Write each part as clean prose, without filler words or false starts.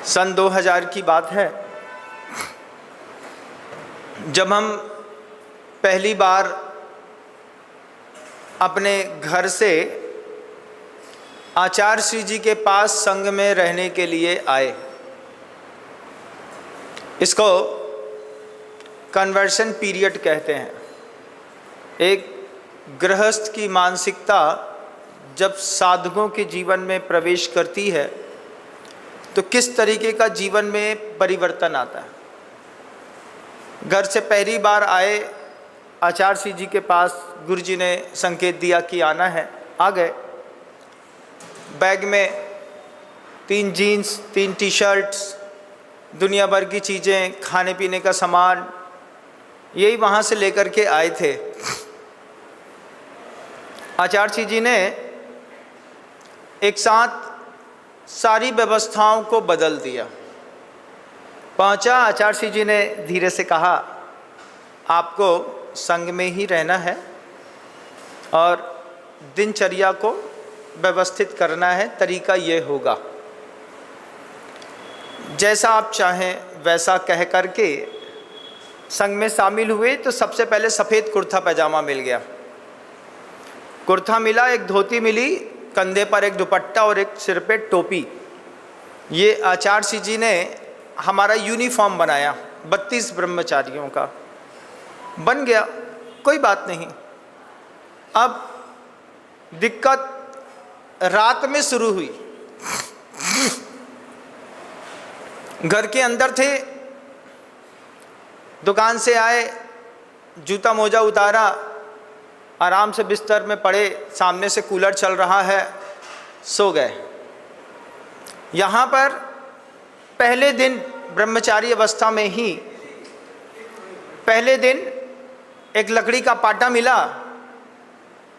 सन 2000 की बात है, जब हम पहली बार अपने घर से आचार्य श्री जी के पास संघ में रहने के लिए आए। इसको कन्वर्शन पीरियड कहते हैं। एक गृहस्थ की मानसिकता जब साधकों के जीवन में प्रवेश करती है तो किस तरीके का जीवन में परिवर्तन आता है। घर से पहली बार आए, आचार्य श्री जी के पास गुरु जी ने संकेत दिया कि आना है, आ गए। बैग में 3 जीन्स, 3 टी-शर्ट्स, दुनिया भर की चीज़ें, खाने पीने का सामान, यही वहाँ से लेकर के आए थे। आचार्य श्री जी ने एक साथ सारी व्यवस्थाओं को बदल दिया। पहुँचा, आचार्य श्री जी ने धीरे से कहा, आपको संघ में ही रहना है और दिनचर्या को व्यवस्थित करना है, तरीका ये होगा, जैसा आप चाहें वैसा कह करके संघ में शामिल हुए। तो सबसे पहले सफ़ेद कुर्ता पैजामा मिल गया, कुर्ता मिला, एक धोती मिली, कंधे पर एक दुपट्टा और एक सिर पे टोपी। ये आचार्य श्री जी ने हमारा यूनिफॉर्म बनाया, 32 ब्रह्मचारियों का बन गया, कोई बात नहीं। अब दिक्कत रात में शुरू हुई। घर के अंदर थे, दुकान से आए, जूता मोजा उतारा, आराम से बिस्तर में पड़े, सामने से कूलर चल रहा है, सो गए। यहाँ पर पहले दिन ब्रह्मचारी अवस्था में ही पहले दिन एक लकड़ी का पाटा मिला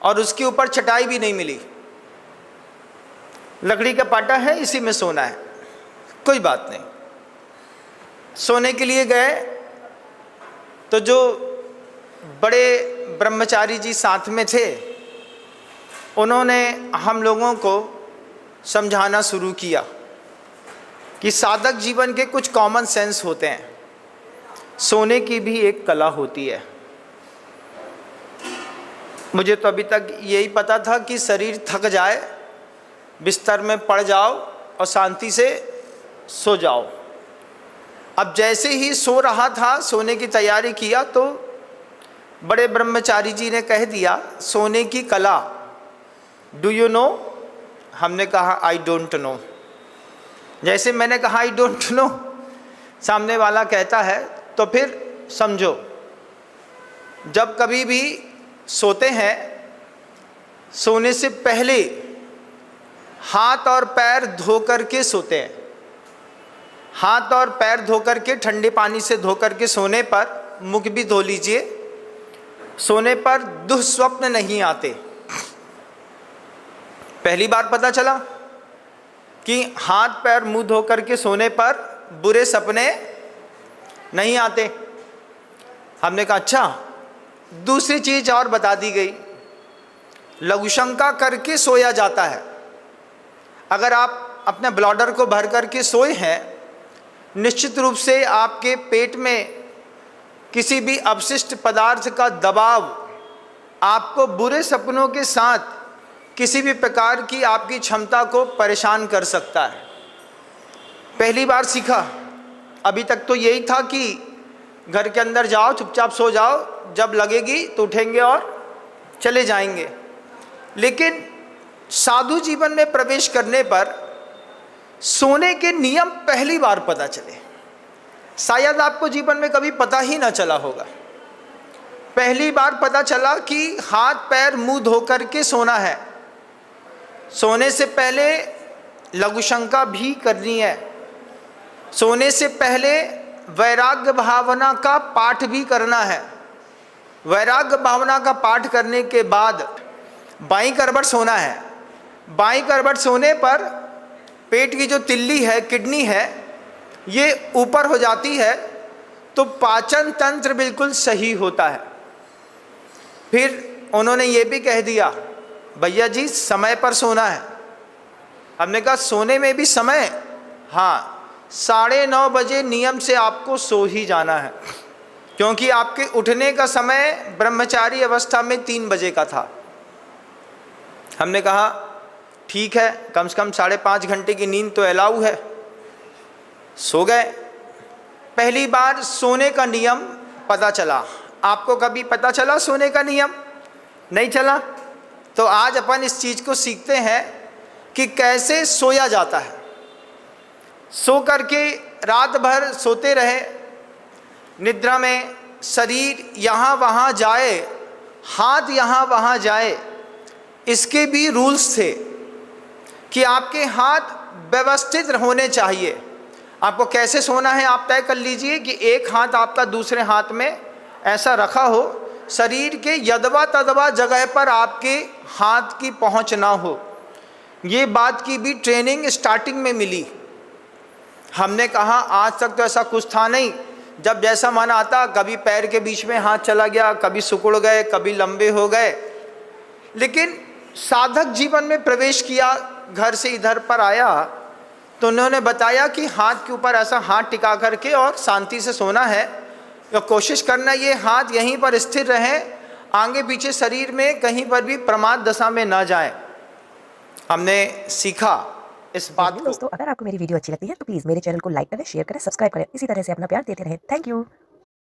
और उसके ऊपर चटाई भी नहीं मिली। लकड़ी का पाटा है, इसी में सोना है, कोई बात नहीं। सोने के लिए गए तो जो बड़े ब्रह्मचारी जी साथ में थे, उन्होंने हम लोगों को समझाना शुरू किया कि साधक जीवन के कुछ कॉमन सेंस होते हैं, सोने की भी एक कला होती है। मुझे तो अभी तक यही पता था कि शरीर थक जाए, बिस्तर में पड़ जाओ और शांति से सो जाओ। अब जैसे ही सो रहा था, सोने की तैयारी किया, तो बड़े ब्रह्मचारी जी ने कह दिया, सोने की कला, डू यू नो? हमने कहा आई डोंट नो। जैसे मैंने कहा आई डोंट नो, सामने वाला कहता है तो फिर समझो, जब कभी भी सोते हैं, सोने से पहले हाथ और पैर धो करके सोते हैं। हाथ और पैर धो करके, ठंडे पानी से धो करके सोने पर मुख भी धो लीजिए, सोने पर दुःस्वप्न नहीं आते। पहली बार पता चला कि हाथ पैर मुंह धो करके सोने पर बुरे सपने नहीं आते। हमने कहा अच्छा। दूसरी चीज और बता दी गई, लघुशंका करके सोया जाता है। अगर आप अपने ब्लॉडर को भर करके सोए हैं, निश्चित रूप से आपके पेट में किसी भी अपशिष्ट पदार्थ का दबाव आपको बुरे सपनों के साथ किसी भी प्रकार की आपकी क्षमता को परेशान कर सकता है। पहली बार सीखा। अभी तक तो यही था कि घर के अंदर जाओ, चुपचाप सो जाओ, जब लगेगी तो उठेंगे और चले जाएंगे। लेकिन साधु जीवन में प्रवेश करने पर सोने के नियम पहली बार पता चले। शायद आपको जीवन में कभी पता ही ना चला होगा। पहली बार पता चला कि हाथ पैर मुंह धो करके सोना है। सोने से पहले लघुशंका भी करनी है। सोने से पहले वैराग्य भावना का पाठ भी करना है। वैराग्य भावना का पाठ करने के बाद बाईं करवट सोना है। बाईं करवट सोने पर पेट की जो तिल्ली है, किडनी है, ये ऊपर हो जाती है, तो पाचन तंत्र बिल्कुल सही होता है। फिर उन्होंने ये भी कह दिया, भैया जी समय पर सोना है। हमने कहा सोने में भी समय? हाँ, 9:30 बजे नियम से आपको सो ही जाना है, क्योंकि आपके उठने का समय ब्रह्मचारी अवस्था में 3 बजे का था। हमने कहा ठीक है, कम से कम 5.5 घंटे की नींद तो अलाउ है। सो गए। पहली बार सोने का नियम पता चला। आपको कभी पता चला सोने का नियम? नहीं चला। तो आज अपन इस चीज़ को सीखते हैं कि कैसे सोया जाता है। सो करके रात भर सोते रहे, निद्रा में शरीर यहाँ वहाँ जाए, हाथ यहाँ वहाँ जाए, इसके भी रूल्स थे कि आपके हाथ व्यवस्थित होने चाहिए। आपको कैसे सोना है आप तय कर लीजिए कि एक हाथ आपका दूसरे हाथ में ऐसा रखा हो, शरीर के यदवा तदवा जगह पर आपके हाथ की पहुंच ना हो। ये बात की भी ट्रेनिंग स्टार्टिंग में मिली। हमने कहा आज तक तो ऐसा कुछ था नहीं, जब जैसा मन आता कभी पैर के बीच में हाथ चला गया, कभी सिकुड़ गए, कभी लंबे हो गए। लेकिन साधक जीवन में प्रवेश किया, घर से इधर पर आया तो उन्होंने बताया कि हाथ के ऊपर ऐसा हाथ टिका करके और शांति से सोना है, या कोशिश करना ये हाथ यहीं पर स्थिर रहे, आगे पीछे शरीर में कहीं पर भी प्रमाद दशा में ना जाए। हमने सीखा इस बात को। दोस्तों, अगर आपको मेरी वीडियो अच्छी लगती है तो प्लीज़ मेरे चैनल को लाइक करें, शेयर करें, सब्सक्राइब करें। इसी तरह से अपना प्यार देते रहें। Thank you.